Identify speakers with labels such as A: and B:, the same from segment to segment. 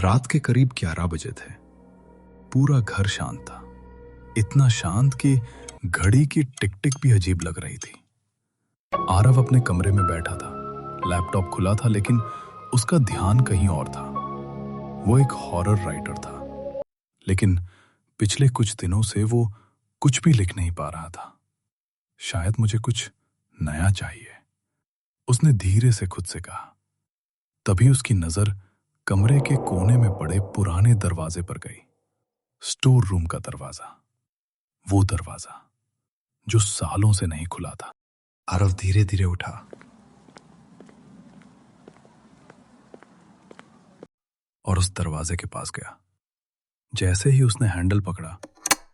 A: रात के करीब 11 बजे थे। पूरा घर शांत था, इतना शांत कि घड़ी की टिक टिक भी अजीब लग रही थी। आरव अपने कमरे में बैठा था, लैपटॉप खुला था, लेकिन उसका ध्यान कहीं और था। वो एक हॉरर राइटर था, लेकिन पिछले कुछ दिनों से वो कुछ भी लिख नहीं पा रहा था। शायद मुझे कुछ नया चाहिए, उसने धीरे से खुद से कहा। तभी उसकी नजर कमरे के कोने में पड़े पुराने दरवाजे पर गई। स्टोर रूम का दरवाजा, वो दरवाजा जो सालों से नहीं खुला था। आरव धीरे धीरे उठा और उस दरवाजे के पास गया। जैसे ही उसने हैंडल पकड़ा,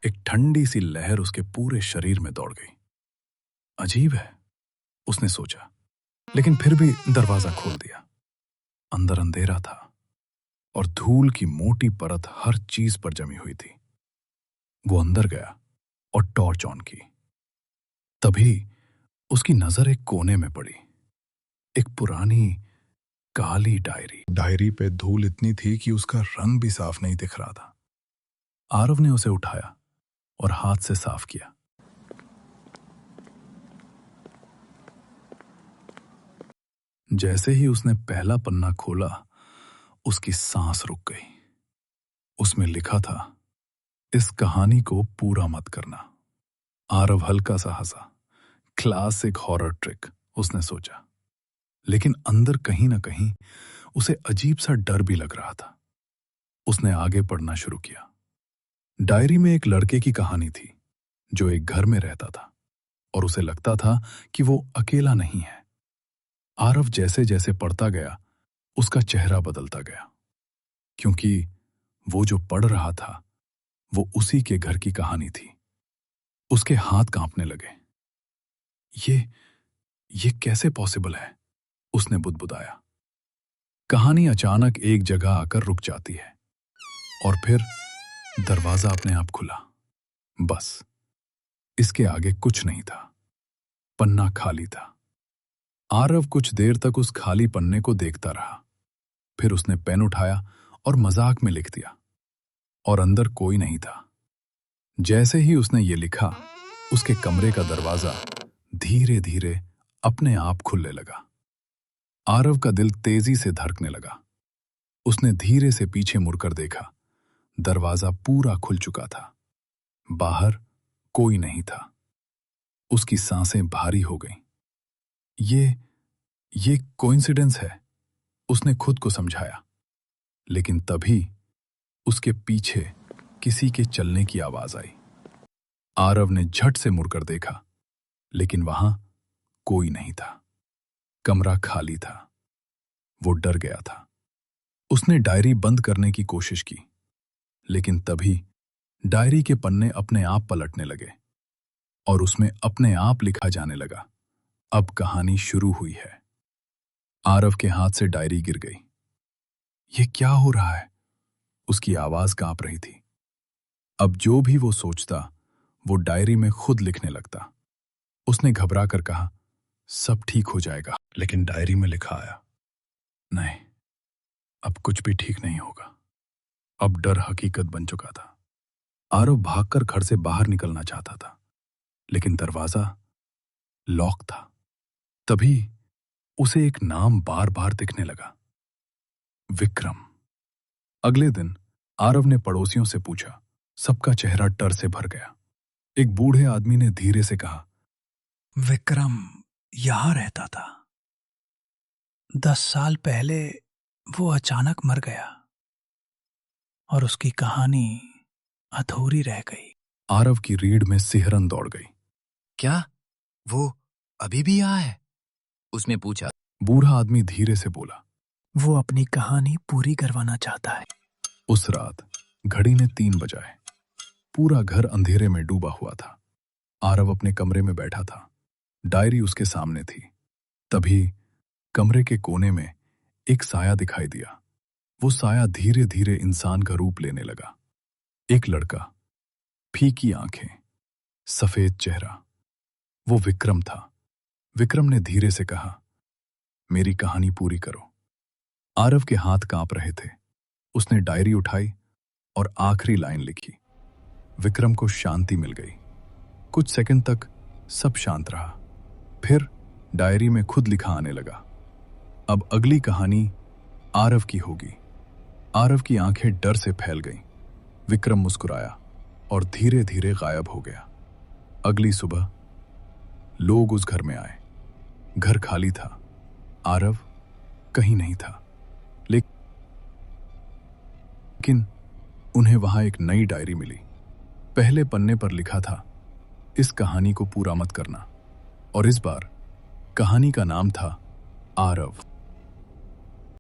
A: एक ठंडी सी लहर उसके पूरे शरीर में दौड़ गई। अजीब है, उसने सोचा, लेकिन फिर भी दरवाजा खोल दिया। अंदर अंधेरा था और धूल की मोटी परत हर चीज पर जमी हुई थी। वो अंदर गया और टॉर्च ऑन की। तभी उसकी नजर एक कोने में पड़ी, एक पुरानी काली डायरी। डायरी पे धूल इतनी थी कि उसका रंग भी साफ नहीं दिख रहा था। आरव ने उसे उठाया और हाथ से साफ किया। जैसे ही उसने पहला पन्ना खोला, उसकी सांस रुक गई। उसमें लिखा था, इस कहानी को पूरा मत करना। आरव हल्का सा हंसा। क्लासिक हॉरर ट्रिक, उसने सोचा, लेकिन अंदर कहीं ना कहीं उसे अजीब सा डर भी लग रहा था। उसने आगे पढ़ना शुरू किया। डायरी में एक लड़के की कहानी थी जो एक घर में रहता था और उसे लगता था कि वो अकेला नहीं है। आरव जैसे जैसे पढ़ता गया, उसका चेहरा बदलता गया, क्योंकि वो जो पढ़ रहा था वो उसी के घर की कहानी थी। उसके हाथ कांपने लगे। ये कैसे पॉसिबल है, उसने बुदबुदाया। कहानी अचानक एक जगह आकर रुक जाती है और फिर दरवाजा अपने आप खुला। बस, इसके आगे कुछ नहीं था। पन्ना खाली था। आरव कुछ देर तक उस खाली पन्ने को देखता रहा। फिर उसने पेन उठाया और मजाक में लिख दिया, और अंदर कोई नहीं था। जैसे ही उसने ये लिखा, उसके कमरे का दरवाजा धीरे धीरे अपने आप खुलने लगा। आरव का दिल तेजी से धड़कने लगा। उसने धीरे से पीछे मुड़कर देखा। दरवाजा पूरा खुल चुका था। बाहर कोई नहीं था। उसकी सांसें भारी हो गईं। ये कोइंसिडेंस है, उसने खुद को समझाया। लेकिन तभी उसके पीछे किसी के चलने की आवाज आई। आरव ने झट से मुड़कर देखा, लेकिन वहां कोई नहीं था। कमरा खाली था। वो डर गया था। उसने डायरी बंद करने की कोशिश की, लेकिन तभी डायरी के पन्ने अपने आप पलटने लगे और उसमें अपने आप लिखा जाने लगा, अब कहानी शुरू हुई है। आरव के हाथ से डायरी गिर गई। ये क्या हो रहा है? उसकी आवाज कांप रही थी। अब जो भी वो सोचता, वो डायरी में खुद लिखने लगता। उसने घबरा कर कहा, सब ठीक हो जाएगा। लेकिन डायरी में लिखा आया, नहीं, अब कुछ भी ठीक नहीं होगा। अब डर हकीकत बन चुका था। आरव भागकर घर से बाहर निकलना चाहता था, लेकिन दरवाजा लॉक था। तभी उसे एक नाम बार बार दिखने लगा, विक्रम। अगले दिन आरव ने पड़ोसियों से पूछा। सबका चेहरा डर से भर गया। एक बूढ़े आदमी ने धीरे से कहा,
B: विक्रम यहां रहता था। 10 साल पहले वो अचानक मर गया और उसकी कहानी अधूरी रह गई।
A: आरव की रीढ़ में सिहरन दौड़ गई।
C: क्या वो अभी भी यहाँ है? उसने पूछा।
A: बूढ़ा आदमी धीरे से बोला,
B: वो अपनी कहानी पूरी करवाना चाहता है।
A: उस रात घड़ी ने 3 बजाए। पूरा घर अंधेरे में डूबा हुआ था। आरव अपने कमरे में बैठा था। डायरी उसके सामने थी। तभी कमरे के कोने में एक साया दिखाई दिया। वो साया धीरे धीरे इंसान का रूप लेने लगा। एक लड़का, फीकी आंखें, सफेद चेहरा। वो विक्रम था। विक्रम ने धीरे से कहा, मेरी कहानी पूरी करो। आरव के हाथ कांप रहे थे। उसने डायरी उठाई और आखिरी लाइन लिखी। विक्रम को शांति मिल गई। कुछ सेकंड तक सब शांत रहा। फिर डायरी में खुद लिखा आने लगा, अब अगली कहानी आरव की होगी। आरव की आंखें डर से फैल गईं। विक्रम मुस्कुराया और धीरे धीरे गायब हो गया। अगली सुबह लोग उस घर में आए। घर खाली था, आरव कहीं नहीं था। लेकिन उन्हें वहां एक नई डायरी मिली। पहले पन्ने पर लिखा था, इस कहानी को पूरा मत करना। और इस बार कहानी का नाम था आरव।